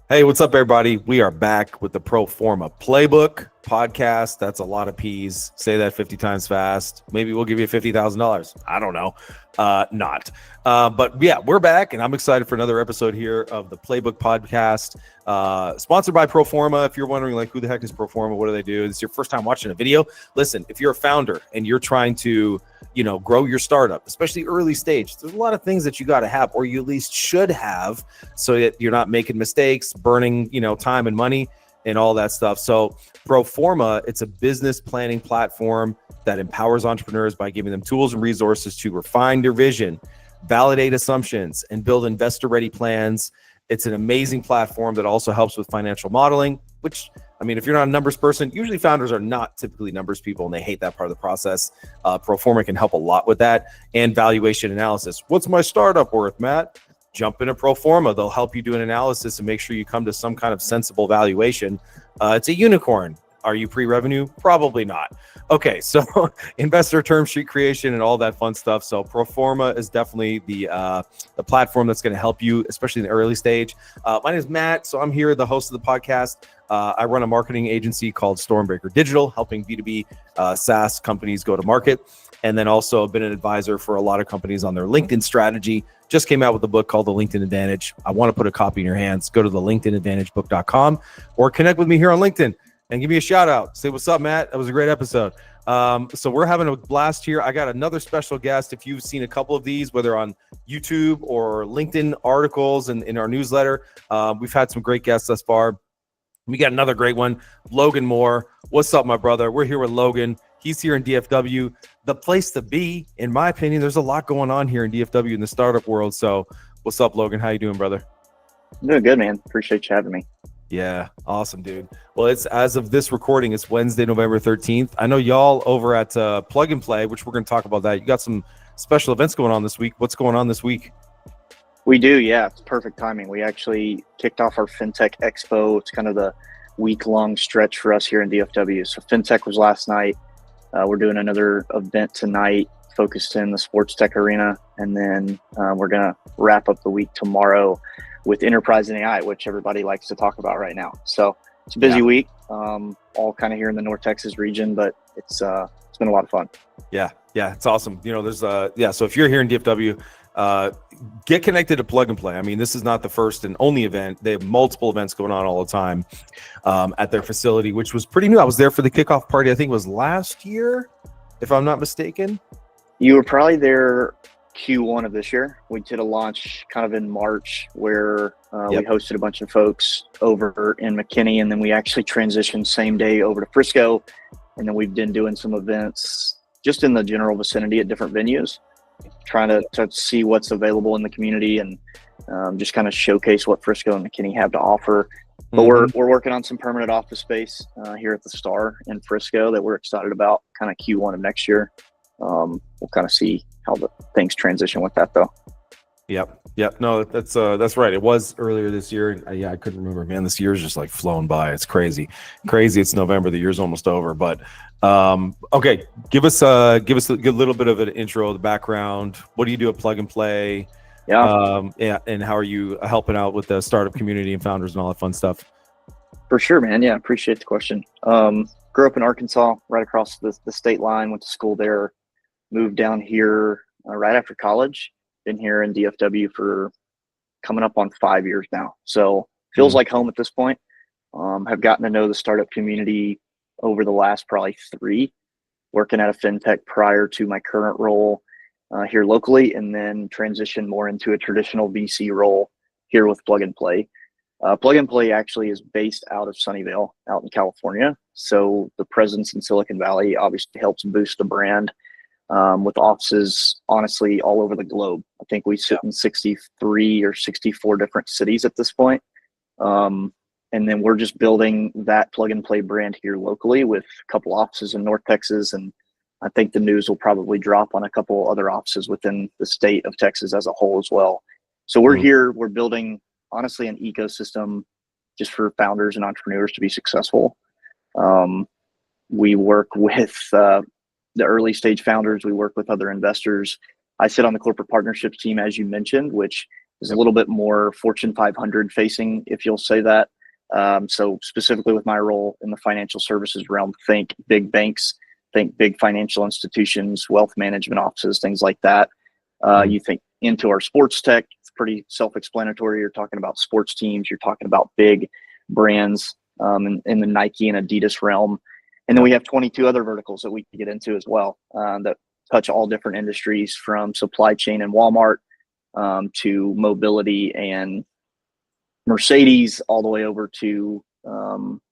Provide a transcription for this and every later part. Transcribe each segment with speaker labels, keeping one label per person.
Speaker 1: Hey, what's up, everybody? We are back with the Pro-Forma Playbook podcast. That's a lot of P's. Say that 50 times fast. Maybe we'll give you $50,000. I don't know. Not. But yeah, we're back, and I'm excited for another episode here of the Playbook podcast, sponsored by Pro-Forma. If you're wondering, like, who the heck is Pro-Forma? What do they do? It's your first time watching a video. Listen, if you're a founder and you're trying to, grow your startup, especially early stage, there's a lot of things that you got to have, or you at least should have, so that you're not making mistakes, burning, time and money and all that stuff. So Pro-Forma, it's a business planning platform that empowers entrepreneurs by giving them tools and resources to refine their vision, validate assumptions, and build investor-ready plans. It's an amazing platform that also helps with financial modeling, which, if you're not a numbers person, usually founders are not typically numbers people, and they hate that part of the process. Pro-Forma can help a lot with that, and valuation analysis. What's my startup worth, Matt? Jump into Pro-Forma. They'll help you do an analysis and make sure you come to some kind of sensible valuation. It's a unicorn. Are you pre-revenue? Probably not. Okay, so investor term sheet creation and all that fun stuff. So Pro-Forma is definitely the platform that's going to help you, especially in the early stage. My name is Matt, so I'm here, the host of the podcast. I run a marketing agency called Stormbreaker Digital, helping B2B SaaS companies go to market. And then also been an advisor for a lot of companies on their LinkedIn strategy. Just came out with a book called The LinkedIn Advantage. I want to put a copy in your hands. Go to the LinkedInAdvantageBook.com or connect with me here on LinkedIn and give me a shout out. Say, what's up, Matt? That was a great episode. So we're having a blast here. I got another special guest. If you've seen a couple of these, whether on YouTube or LinkedIn articles and in our newsletter, we've had some great guests thus far. We got another great one, Logan Moore. What's up, my brother? We're here with Logan. He's here in DFW, the place to be. In my opinion, there's a lot going on here in DFW in the startup world. So what's up, Logan? How you doing, brother?
Speaker 2: I'm doing good, man. Appreciate you having me.
Speaker 1: Yeah, awesome, dude. Well, it's as of this recording, it's Wednesday, November 13th. I know y'all over at Plug and Play, which we're going to talk about that. You got some special events going on this week. What's going on this week?
Speaker 2: We do, yeah. It's perfect timing. We actually kicked off our FinTech Expo. It's kind of the week-long stretch for us here in DFW. So FinTech was last night. We're doing another event tonight focused in the sports tech arena. And then we're going to wrap up the week tomorrow with enterprise and AI, which everybody likes to talk about right now. So it's a busy week, all kind of here in the North Texas region, but it's been a lot of fun.
Speaker 1: Yeah, it's awesome. There's so if you're here in DFW, get connected to Plug and Play. This is not the first and only event. They have multiple events going on all the time at their facility, which was pretty new. I was there for the kickoff party. I think it was last year, if I'm not mistaken.
Speaker 2: You were probably there Q1 of this year. We did a launch kind of in March where we hosted a bunch of folks over in McKinney, and then we actually transitioned same day over to Frisco. And then we've been doing some events just in the general vicinity at different venues, trying to see what's available in the community and just kind of showcase what Frisco and McKinney have to offer. But we're working on some permanent office space here at the Star in Frisco that we're excited about, kind of Q1 of next year. We'll kind of see how the things transition with that, though.
Speaker 1: Yep. No, that's right. It was earlier this year. I couldn't remember. Man, this year's just like flown by. It's crazy. It's November. The year's almost over. But okay, give us a little bit of an intro, the background. What do you do at Plug and Play? And how are you helping out with the startup community and founders and all that fun stuff?
Speaker 2: For sure, man. Yeah, appreciate the question. Grew up in Arkansas, right across the state line. Went to school there. Moved down here right after college. Been here in DFW for coming up on 5 years now. So feels like home at this point. Have gotten to know the startup community over the last probably 3, working at a fintech prior to my current role here locally, and then transitioned more into a traditional VC role here with Plug and Play. Plug and Play actually is based out of Sunnyvale, out in California. So the presence in Silicon Valley obviously helps boost the brand. With offices, honestly, all over the globe. I think we sit in 63 or 64 different cities at this point. And then we're just building that Plug and Play brand here locally with a couple offices in North Texas. And I think the news will probably drop on a couple other offices within the state of Texas as a whole as well. So we're here, we're building, honestly, an ecosystem just for founders and entrepreneurs to be successful. We work with the early stage founders. We work with other investors. I sit on the corporate partnerships team, as you mentioned, which is a little bit more Fortune 500 facing, if you'll say that. So specifically with my role in the financial services realm, think big banks, think big financial institutions, wealth management offices, things like that. You think into our sports tech, it's pretty self-explanatory. You're talking about sports teams, you're talking about big brands in the Nike and Adidas realm. And then we have 22 other verticals that we can get into as well that touch all different industries, from supply chain and Walmart to mobility and Mercedes, all the way over to,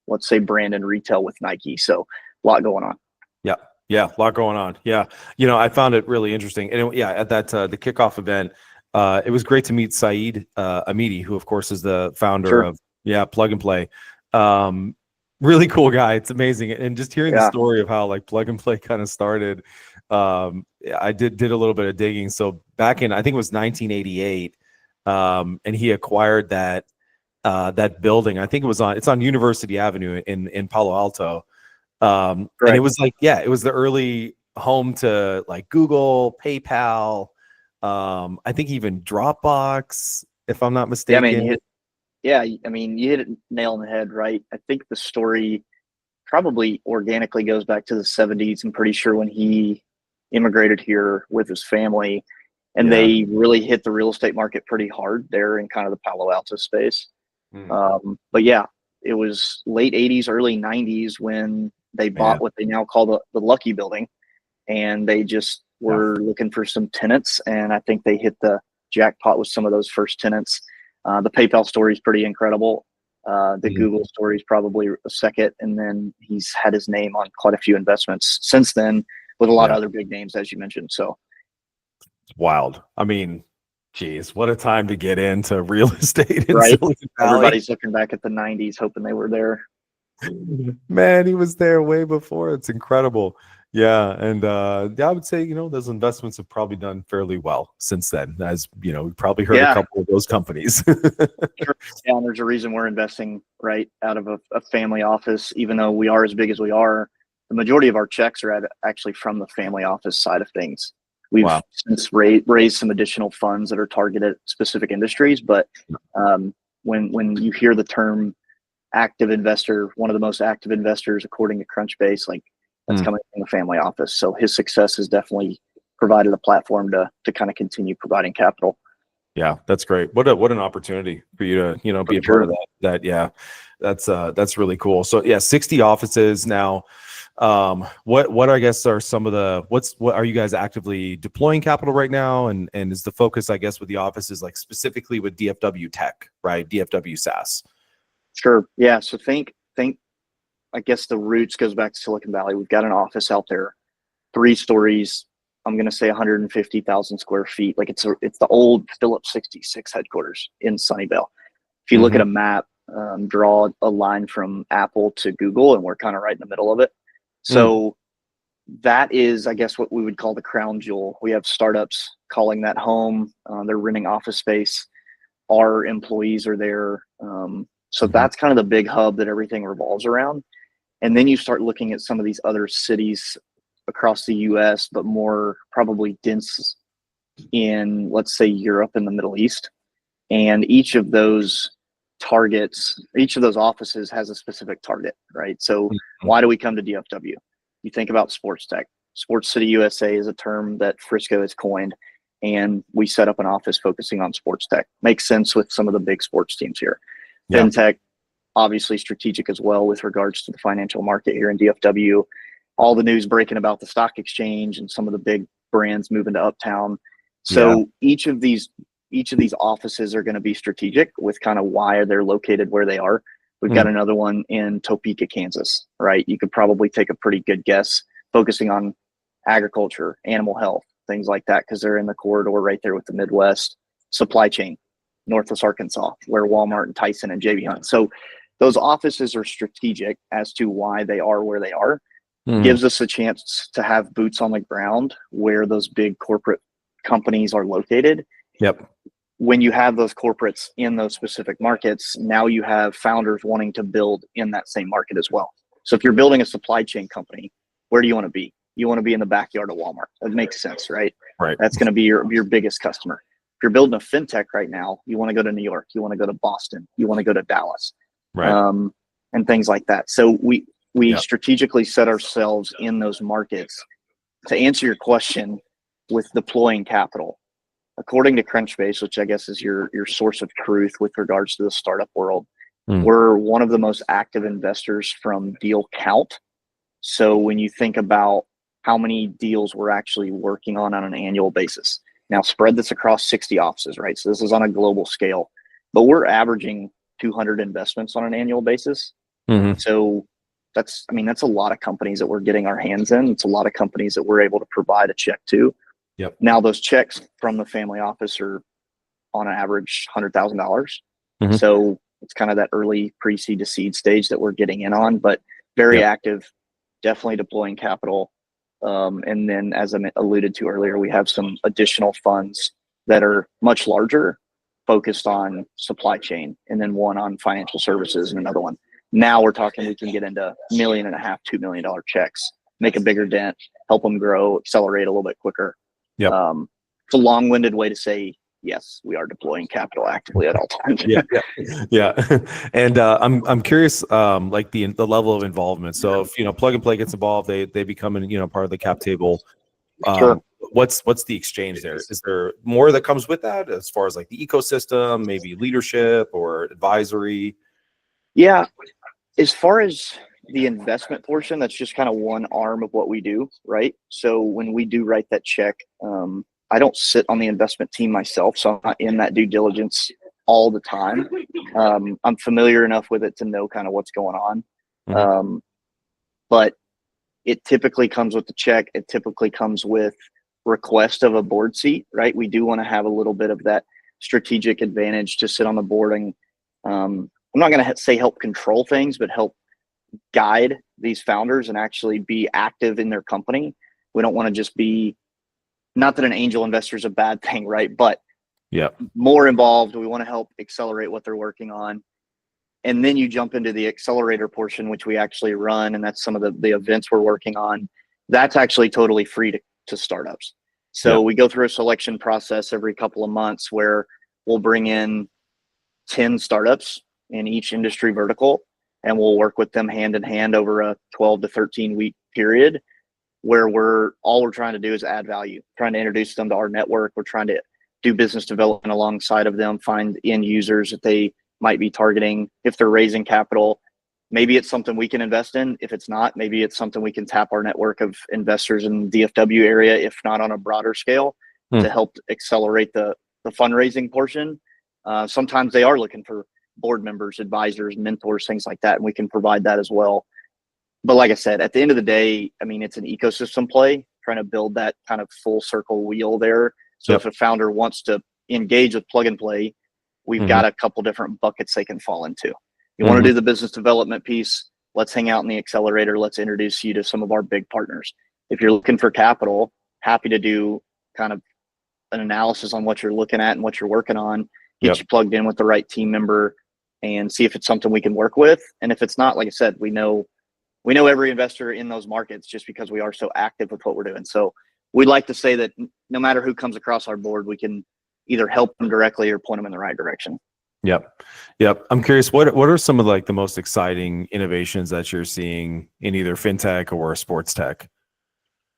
Speaker 2: let's say, brand and retail with Nike. So a lot going on.
Speaker 1: Yeah, a lot going on. Yeah, I found it really interesting. And at that the kickoff event, it was great to meet Saeed Amidi, who of course is the founder of Plug and Play. Really cool guy. It's amazing. And just hearing the story of how like Plug and Play kind of started, I did a little bit of digging. So back in, I think it was 1988, and he acquired that building. I think it's on University Avenue in Palo Alto. And it was like, it was the early home to like Google, PayPal, I think even Dropbox, if I'm not mistaken.
Speaker 2: I mean, you hit it nail on the head, right? I think the story probably organically goes back to the 70s. I'm pretty sure when he immigrated here with his family, and they really hit the real estate market pretty hard there in kind of the Palo Alto space. But it was late 80s, early 90s when they bought what they now call the Lucky Building, and they just were looking for some tenants, and I think they hit the jackpot with some of those first tenants. The PayPal story is pretty incredible. The Google story is probably a second, and then he's had his name on quite a few investments since then with a lot of other big names, as you mentioned. So
Speaker 1: it's wild. I mean, geez, what a time to get into real estate in
Speaker 2: right?
Speaker 1: Silicon Valley.
Speaker 2: Everybody's looking back at the 90s, hoping they were there.
Speaker 1: Man, he was there way before. It's incredible. Yeah. And I would say, those investments have probably done fairly well since then. As we probably heard a couple of those companies.
Speaker 2: Sure. Yeah, and there's a reason we're investing right out of a family office, even though we are as big as we are. The majority of our checks are actually from the family office side of things. We've since raised some additional funds that are targeted at specific industries. But when you hear the term active investor, one of the most active investors according to Crunchbase, like that's coming from the family office. So his success has definitely provided a platform to kind of continue providing capital. Yeah,
Speaker 1: that's great. What an opportunity for you to be a part of that. That's really cool. So 60 offices now. What I guess are some of the what are you guys actively deploying capital right now, and is the focus, I guess, with the offices like specifically with DFW Tech, right? DFW SaaS.
Speaker 2: Sure. Yeah. So think, I guess the roots goes back to Silicon Valley. We've got an office out there, 3 stories. I'm going to say 150,000 square feet. Like it's the old Phillips 66 headquarters in Sunnyvale. If you look at a map, draw a line from Apple to Google, and we're kind of right in the middle of it. So that is, I guess, what we would call the crown jewel. We have startups calling that home. They're renting office space. Our employees are there. So that's kind of the big hub that everything revolves around. And then you start looking at some of these other cities across the US, but more probably dense in, let's say, Europe and the Middle East. And each of those offices has a specific target, right? So why do we come to DFW? You think about sports tech. Sports City USA is a term that Frisco has coined, and we set up an office focusing on sports tech. Makes sense with some of the big sports teams here. FinTech, obviously strategic as well with regards to the financial market here in DFW. All the news breaking about the stock exchange and some of the big brands moving to Uptown. So each of these offices are going to be strategic with kind of why they're located where they are. We've got another one in Topeka, Kansas, right? You could probably take a pretty good guess, focusing on agriculture, animal health, things like that, because they're in the corridor right there with the Midwest. Supply chain, Northwest Arkansas, where Walmart and Tyson and JB Hunt. So those offices are strategic as to why they are where they are. Gives us a chance to have boots on the ground where those big corporate companies are located. When you have those corporates in those specific markets, now you have founders wanting to build in that same market as well. So if you're building a supply chain company, where do you want to be? You want to be in the backyard of Walmart. That makes sense, right?
Speaker 1: Right.
Speaker 2: That's going to be your biggest customer. If you're building a fintech right now, you want to go to New York, you want to go to Boston, you want to go to Dallas,
Speaker 1: Right.
Speaker 2: and things like that. So we strategically set ourselves in those markets. To answer your question with deploying capital, according to Crunchbase, which I guess is your source of truth with regards to the startup world, we're one of the most active investors from deal count. So when you think about how many deals we're actually working on an annual basis, now spread this across 60 offices, right? So this is on a global scale, but we're averaging 200 investments on an annual basis. So that's a lot of companies that we're getting our hands in. It's a lot of companies that we're able to provide a check to.
Speaker 1: Yep.
Speaker 2: Now those checks from the family office are on average $100,000. So it's kind of that early pre-seed to seed stage that we're getting in on, but very active, definitely deploying capital. And then as I alluded to earlier, we have some additional funds that are much larger, focused on supply chain, and then one on financial services and another one. Now we're talking, we can get into $1.5 million, $2 million checks, make a bigger dent, help them grow, accelerate a little bit quicker.
Speaker 1: Yep.
Speaker 2: It's a long-winded way to say, yes, we are deploying capital actively at all times.
Speaker 1: Yeah. And I'm curious, like the level of involvement. So if Plug and Play gets involved, they become part of the cap table.
Speaker 2: Sure.
Speaker 1: What's the exchange there? Is there more that comes with that as far as like the ecosystem, maybe leadership or advisory?
Speaker 2: Yeah. As far as the investment portion, that's just kind of one arm of what we do, right? So when we do write that check, I don't sit on the investment team myself, so I'm not in that due diligence all the time. I'm familiar enough with it to know kind of what's going on. But it typically comes with the check. It typically comes with request of a board seat, right? We do want to have a little bit of that strategic advantage to sit on the board and I'm not going to say help control things, but help guide these founders and actually be active in their company. We don't want to just be, not that an angel investor is a bad thing, right? But more involved. We want to help accelerate what they're working on. And then you jump into the accelerator portion, which we actually run. And that's some of the events we're working on. That's actually totally free to startups. So we go through a selection process every couple of months where we'll bring in 10 startups in each industry vertical, and we'll work with them hand in hand over a 12 to 13 week period where we're trying to do is add value, trying to introduce them to our network. We're trying to do business development alongside of them, find end users that they might be targeting. If they're raising capital, maybe it's something we can invest in. If it's not, maybe it's something we can tap our network of investors in the DFW area, if not on a broader scale, to help accelerate the fundraising portion. Sometimes they are looking for board members, advisors, mentors, things like that, and we can provide that as well. But like I said, at the end of the day, it's an ecosystem play, trying to build that kind of full circle wheel there. So if a founder wants to engage with Plug and Play, we've got a couple different buckets they can fall into. You want to do the business development piece, let's hang out in the accelerator. Let's introduce you to some of our big partners. If you're looking for capital, happy to do kind of an analysis on what you're looking at and what you're working on, get you plugged in with the right team member and see if it's something we can work with. And if it's not, like I said, we know every investor in those markets just because we are so active with what we're doing. So we'd like to say that no matter who comes across our board, we can either help them directly or point them in the right direction.
Speaker 1: Yep. I'm curious, what are some of like the most exciting innovations that you're seeing in either fintech or sports tech?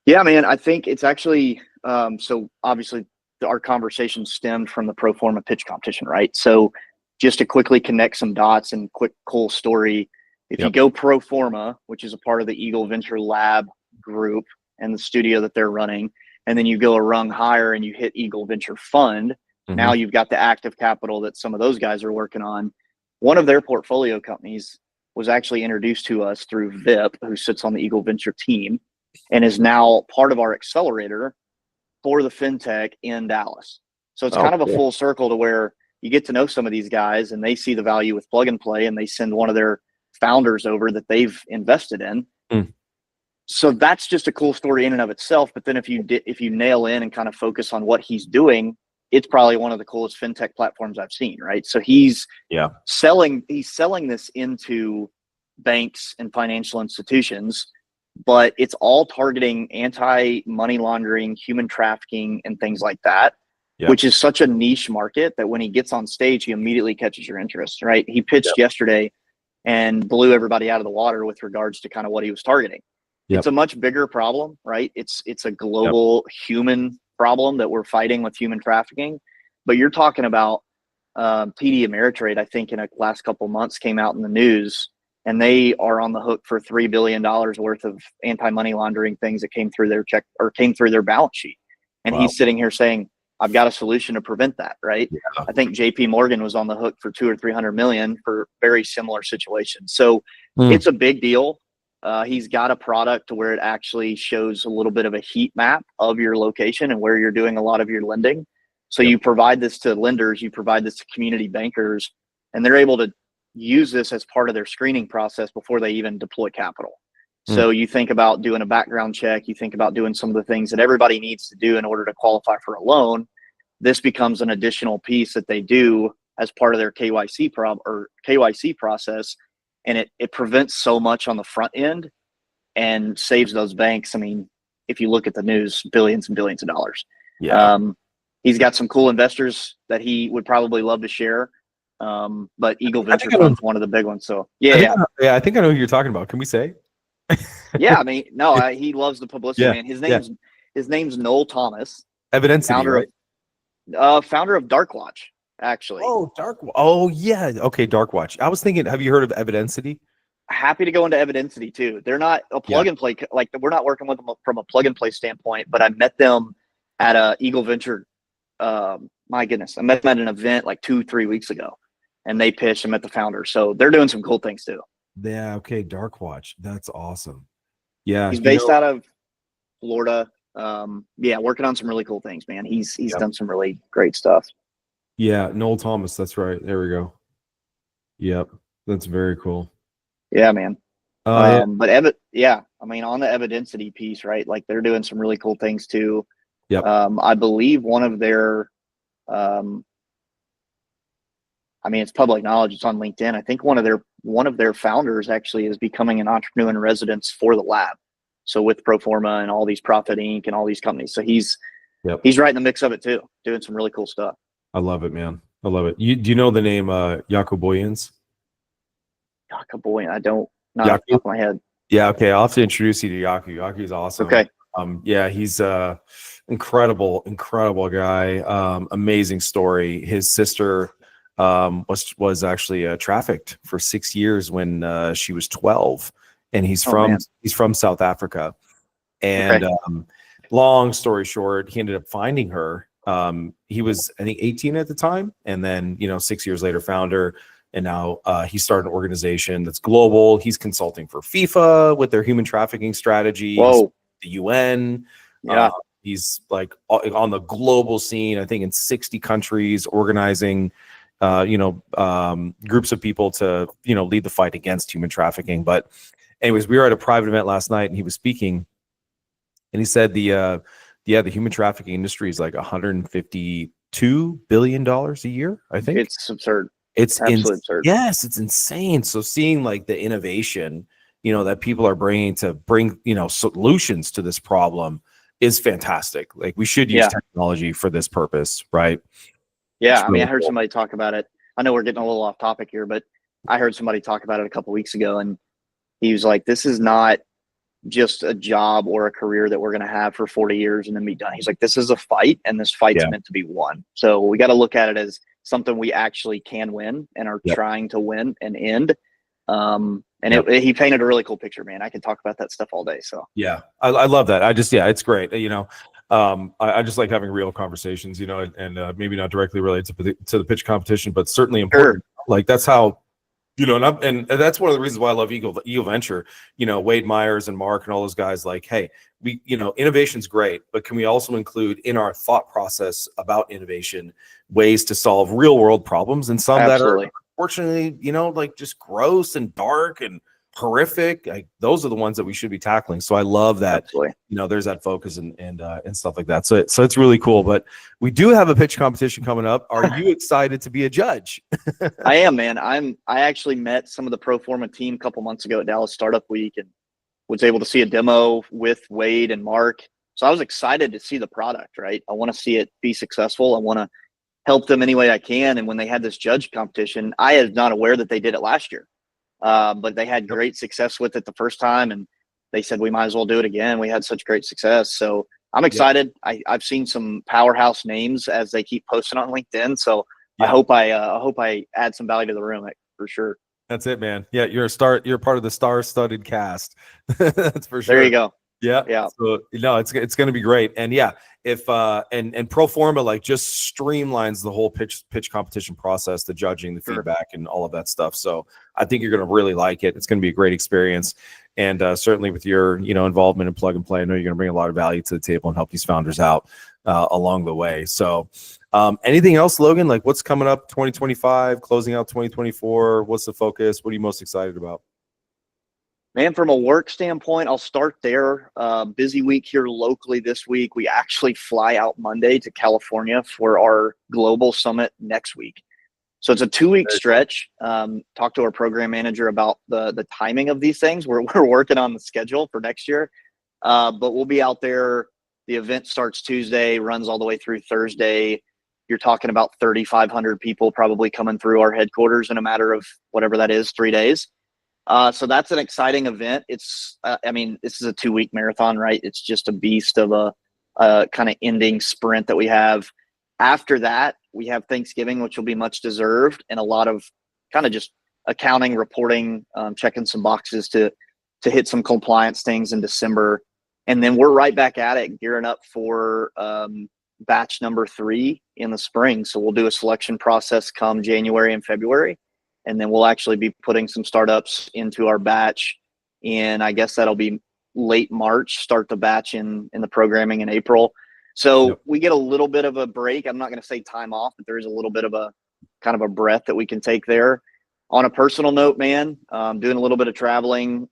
Speaker 2: Yeah, man, I think it's actually, so obviously our conversation stemmed from the Pro-Forma pitch competition, right? So just to quickly connect some dots and quick cool story, if you go Pro-Forma, which is a part of the Eagle Venture Lab group and the studio that they're running, and then you go a rung higher and you hit Eagle Venture Fund, now you've got the active capital that some of those guys are working on. One of their portfolio companies was actually introduced to us through VIP, who sits on the Eagle Venture team and is now part of our accelerator for the fintech in Dallas. So it's kind of a full circle to where you get to know some of these guys and they see the value with Plug and Play and they send one of their founders over that they've invested in. So that's just a cool story in and of itself. But then if you nail in and kind of focus on what he's doing, it's probably one of the coolest fintech platforms I've seen, right? So he's selling this into banks and financial institutions, but it's all targeting anti-money laundering, human trafficking, and things like that. which is such a niche market that when he gets on stage, he immediately catches your interest, right? He pitched yesterday and blew everybody out of the water with regards to kind of what he was targeting. It's a much bigger problem, right? It's a global human problem that we're fighting with human trafficking. But you're talking about TD Ameritrade, I think in the last couple of months came out in the news, and they are on the hook for $3 billion worth of anti-money laundering things that came through their came through their balance sheet. And he's sitting here saying, I've got a solution to prevent that, right? Yeah. I think JP Morgan was on the hook for 200 or 300 million for very similar situations. So it's a big deal. He's got a product to where it actually shows a little bit of a heat map of your location and where you're doing a lot of your lending. So you provide this to lenders, you provide this to community bankers, and they're able to use this as part of their screening process before they even deploy capital. So you think about doing a background check, you think about doing some of the things that everybody needs to do in order to qualify for a loan. This becomes an additional piece that they do as part of their KYC process. And it prevents so much on the front end and saves those banks. I mean, if you look at the news, billions and billions of dollars. Yeah. He's got some cool investors that he would probably love to share. But Eagle Venture Fund's one of the big ones. So
Speaker 1: I think I know who you're talking about. Can we say?
Speaker 2: Yeah, I mean, no, he loves the publicity, man. His name's Noel Thomas.
Speaker 1: Evidence,
Speaker 2: founder of DarkWatch, actually.
Speaker 1: Oh, yeah. Okay, DarkWatch. I was thinking, have you heard of Evidencity?
Speaker 2: Happy to go into Evidencity too. They're not a plug and play, like we're not working with them from a plug and play standpoint, but I met them at a Eagle Venture. My goodness, I met them at an event like 2-3 weeks ago, and they pitched. I met the founder, so they're doing some cool things too.
Speaker 1: Yeah. Okay. DarkWatch. That's awesome. Yeah.
Speaker 2: He's based out of Florida. Working on some really cool things, man. He's done some really great stuff.
Speaker 1: Yeah. Noel Thomas. That's right. There we go. Yep. That's very cool.
Speaker 2: Yeah, man. But I mean, on the Evidencity piece, right? Like they're doing some really cool things too.
Speaker 1: Yep.
Speaker 2: I believe one of their, I mean, it's public knowledge. It's on LinkedIn. I think one of their founders actually is becoming an entrepreneur in residence for the lab. So with Pro-Forma and all these Profit Inc. and all these companies. So he's right in the mix of it too, doing some really cool stuff.
Speaker 1: I love it, man. I love it. Do you know the name Jaco Boyens?
Speaker 2: Jaco Boyens. I don't, not off the top of my head.
Speaker 1: Yeah. Okay. I'll have to introduce you to Jaco. Jaco is awesome.
Speaker 2: Okay.
Speaker 1: He's incredible guy. Amazing story. His sister was actually trafficked for 6 years when she was 12, and he's from South Africa. And long story short, he ended up finding her. He was, I think, 18 at the time, and then 6 years later found her. And now he started an organization that's global. He's consulting for FIFA with their human trafficking strategies, the UN.
Speaker 2: Yeah.
Speaker 1: He's like on the global scene, I think in 60 countries, organizing, groups of people to, lead the fight against human trafficking. But anyways, we were at a private event last night and he was speaking, and he said the human trafficking industry is like $152 billion a year. I think
Speaker 2: it's absurd.
Speaker 1: It's
Speaker 2: absolutely absurd.
Speaker 1: Yes, it's insane. So seeing like the innovation, that people are bringing to bring, solutions to this problem is fantastic. Like we should use technology for this purpose, right?
Speaker 2: Yeah, I mean, I heard somebody talk about it. I know we're getting a little off topic here, but I heard somebody talk about it a couple of weeks ago, and he was like, this is not just a job or a career that we're going to have for 40 years and then be done. He's like, this is a fight, and this fight's meant to be won. So we got to look at it as something we actually can win and are trying to win and end. He painted a really cool picture, man. I can talk about that stuff all day. So
Speaker 1: yeah, I love that. It's great. I just like having real conversations, and maybe not directly related to the pitch competition, but certainly important. Sure. Like that's how, and that's one of the reasons why I love Eagle Venture. Wade Myers and Mark and all those guys. Like, hey, we, innovation's great, but can we also include in our thought process about innovation ways to solve real world problems, and some that are unfortunately, like just gross and dark and horrific. Like those are the ones that we should be tackling. So I love that.
Speaker 2: Absolutely.
Speaker 1: There's that focus and stuff like that. So it's really cool. But we do have a pitch competition coming up. Are you excited to be a judge?
Speaker 2: I am, man. I actually met some of the Pro-Forma team a couple months ago at Dallas Startup Week and was able to see a demo with Wade and Mark. So I was excited to see the product, right? I want to see it be successful. I want to help them any way I can. And when they had this judge competition, I was not aware that they did it last year, but they had great success with it the first time. And they said, we might as well do it again. We had such great success. So I'm excited. I've seen some powerhouse names as they keep posting on LinkedIn. So I hope I add some value to the room for sure.
Speaker 1: That's it, man. Yeah, you're part of the star-studded cast. That's for sure.
Speaker 2: There you go.
Speaker 1: Yeah. So it's going to be great. And if and Pro-Forma like just streamlines the whole pitch competition process, the judging, the feedback, and all of that stuff. So I think you're going to really like it. It's going to be a great experience. And certainly with your involvement in Plug and Play, I know you're going to bring a lot of value to the table and help these founders out along the way. So anything else, Logan? Like what's coming up 2025, closing out 2024? What's the focus? What are you most excited about?
Speaker 2: Man, from a work standpoint, I'll start there. Busy week here locally this week. We actually fly out Monday to California for our global summit next week. So it's a 2-week stretch. Talk to our program manager about the timing of these things. We're working on the schedule for next year, but we'll be out there. The event starts Tuesday, runs all the way through Thursday. You're talking about 3,500 people probably coming through our headquarters in a matter of whatever that is, 3 days. So that's an exciting event. It's, this is a 2-week marathon, right? It's just a beast of a kind of ending sprint that we have. After that, we have Thanksgiving, which will be much deserved, and a lot of kind of just accounting, reporting, checking some boxes to hit some compliance things in December. And then we're right back at it, gearing up for batch number 3 in the spring. So we'll do a selection process come January and February. And then we'll actually be putting some startups into our batch. And I guess that'll be late March, start the batch in the programming in April. So we get a little bit of a break. I'm not going to say time off, but there is a little bit of a kind of a breath that we can take there. On a personal note, man, doing a little bit of traveling.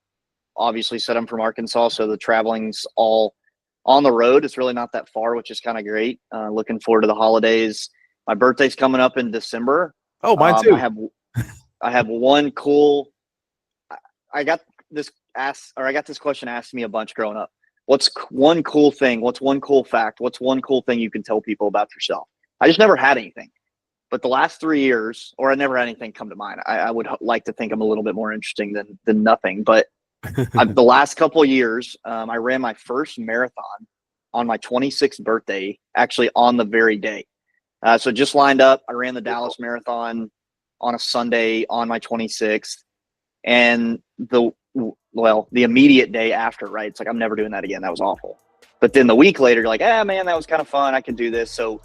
Speaker 2: Obviously said I'm from Arkansas, so the traveling's all on the road. It's really not that far, which is kind of great. Looking forward to the holidays. My birthday's coming up in December.
Speaker 1: Oh, mine too.
Speaker 2: I have one cool. I got this question asked me a bunch growing up. What's one cool thing? What's one cool fact? What's one cool thing you can tell people about yourself? I just never had anything. But the last 3 years, or I never had anything come to mind. I would like to think I'm a little bit more interesting than nothing. But the last couple of years, I ran my first marathon on my 26th birthday, actually on the very day. So just lined up. I ran the Dallas Marathon on a Sunday on my 26th. And the immediate day after, right? It's like, I'm never doing that again. That was awful. But then the week later, you're like, man, that was kind of fun. I can do this. So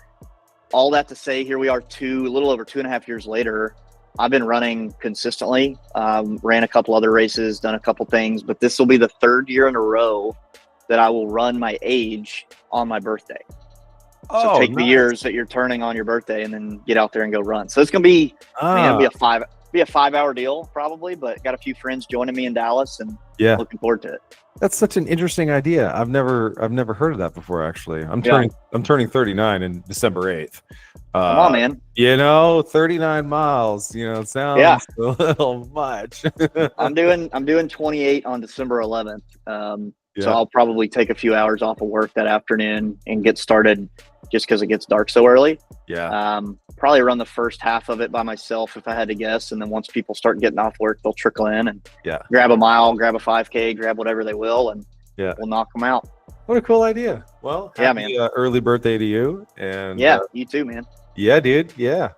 Speaker 2: all that to say, here we are a little over 2.5 years later. I've been running consistently, ran a couple other races, done a couple things, but this will be the 3rd year in a row that I will run my age on my birthday. So take the years that you're turning on your birthday and then get out there and go run. So it's going to be, it'll be a 5-hour deal probably, but got a few friends joining me in Dallas and looking forward to it.
Speaker 1: That's such an interesting idea. I've never heard of that before. Actually, I'm turning 39 in December 8th.
Speaker 2: Come on, man.
Speaker 1: 39 miles. It sounds a little much.
Speaker 2: I'm doing 28 on December 11th. So I'll probably take a few hours off of work that afternoon and get started just because it gets dark so early. Probably run the first half of it by myself if I had to guess. And then once people start getting off work, they'll trickle in and grab a mile, grab a 5K, grab whatever they will, and we'll knock them out.
Speaker 1: What a cool idea. Well, happy,
Speaker 2: man.
Speaker 1: Early birthday to you. And
Speaker 2: you too, man.
Speaker 1: Yeah, dude. Yeah.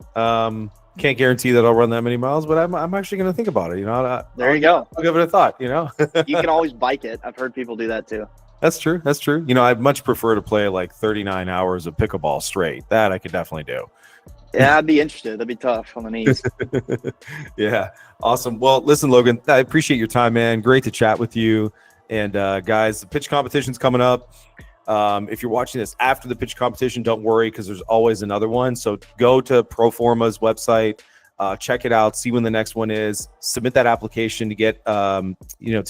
Speaker 1: Can't guarantee that I'll run that many miles, but I'm actually going to think about it.
Speaker 2: There you go.
Speaker 1: I'll give it a thought,
Speaker 2: You can always bike it. I've heard people do that too.
Speaker 1: That's true. I'd much prefer to play like 39 hours of pickleball straight. That I could definitely do.
Speaker 2: Yeah, I'd be interested. That'd be tough on the knees.
Speaker 1: Yeah. Awesome. Well, listen, Logan, I appreciate your time, man. Great to chat with you. And guys, the pitch competition's coming up. If you're watching this after the pitch competition, don't worry because there's always another one. So go to Pro-Forma's website, check it out, see when the next one is, submit that application to get, to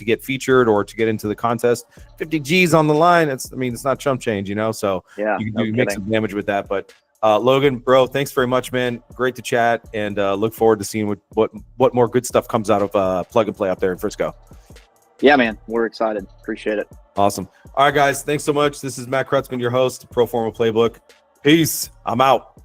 Speaker 1: get featured or to get into the contest. 50 G's on the line. It's not chump change, So you can make some damage with that. But Logan, bro, thanks very much, man. Great to chat, and look forward to seeing what more good stuff comes out of Plug and Play up there in Frisco.
Speaker 2: Yeah, man, we're excited. Appreciate it.
Speaker 1: Awesome. All right, guys. Thanks so much. This is Matt Cretzman, your host, Pro-Forma Playbook. Peace. I'm out.